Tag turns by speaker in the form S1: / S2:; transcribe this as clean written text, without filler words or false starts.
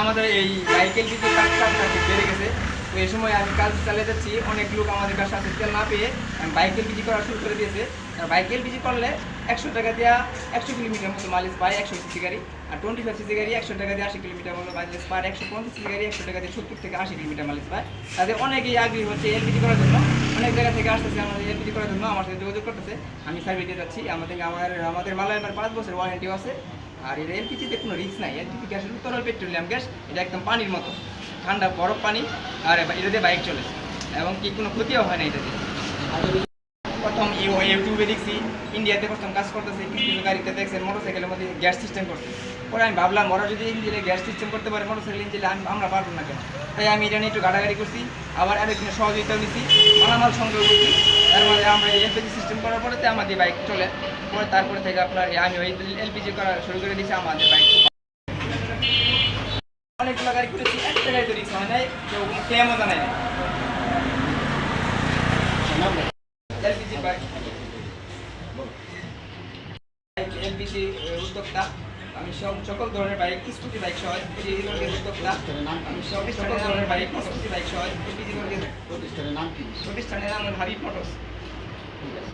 S1: আমাদের এই bike LPG কাজটা বেড়ে গেছে। তো এই সময় আমি কাজ চালিয়ে যাচ্ছি, অনেক লোক আমাদের কাছে সাথে তেল না পেয়ে বাইক এলপিজি করা শুরু করে দিয়েছে। আর বাইক এলপিজি করলে 100 টাকা দেওয়া 100 কিলোমিটার মতো মাইলেজ পায় 100 সিসি গাড়ি, আর 25 সিসি গাড়ি 100 টাকা দিয়ে 80 কিলোমিটার মতো মাইলেজ পায়, 150 সিসি গাড়ি 100 টাকা দিয়ে 70 থেকে 80 কিলোমিটার মাইলেজ পায়। তাদের অনেকেই আগ্রহী হচ্ছে এলপিজি করার জন্য, অনেক জায়গা থেকে আসতেছে আমাদের এলপিজি করার জন্য, আমার সাথে যোগাযোগ করতেছে। আমি সার্ভিস দিয়ে যাচ্ছি। আমাদের মালায়ামের 5 বছর ওয়ারেন্টিও আছে। আর এটা এলপিজিতে কোনো রিস্ক নাই। এলপিজি গ্যাস হলো তরল পেট্রোলিয়াম গ্যাস, এটা একদম পানির মতো ঠান্ডা বরফ পানি। আর এটা দিয়ে বাইক চলে এবং কি কোনো ক্ষতিও হয় না এটা দিয়ে। প্রথম ইউটিউবে দেখছি ইন্ডিয়াতে প্রথম কাজ করতেছে, কিছু গাড়িতে দেখছেন মোটরসাইকেলের মধ্যে গ্যাস সিস্টেম করতে। পরে আমি ভাবলাম ওরা যদি ইঞ্জিনে গ্যাস সিস্টেম করতে পারে মোটরসাইকেল ইঞ্জিনে আমরা পারবো না কেন। তাই আমি এটা নিয়ে একটু গাড়াগাড়ি করছি, আবার আরেকদিনের সহযোগিতাও নিচ্ছি, মালামাল সংগ্রহ করছি। তার মধ্যে আমরা এই এলপিজি সিস্টেম করার পরে আমাদের বাইক চলে। পরে তারপরে থেকে আপনার আমি ওই এলপিজি করা শুরু করে দিয়েছি আমাদের বাইক। অনেকগুলো গাড়ি করেছি, একটা গাড়ি তো রিক্স হয় নাই, কেউ কোনো ক্লেমও জানায় না। এলপিজি বাইক এলপিজি উদ্যোক্তা আমি সকল ধরনের বাইক স্কুটি বাইক সহ এলপিজি উদ্যোক্তা আমি সকল ধরনের বাইক স্কুটি বাইক সহ এলপিজি প্রতিষ্ঠানের নাম হাবিব মোটরস।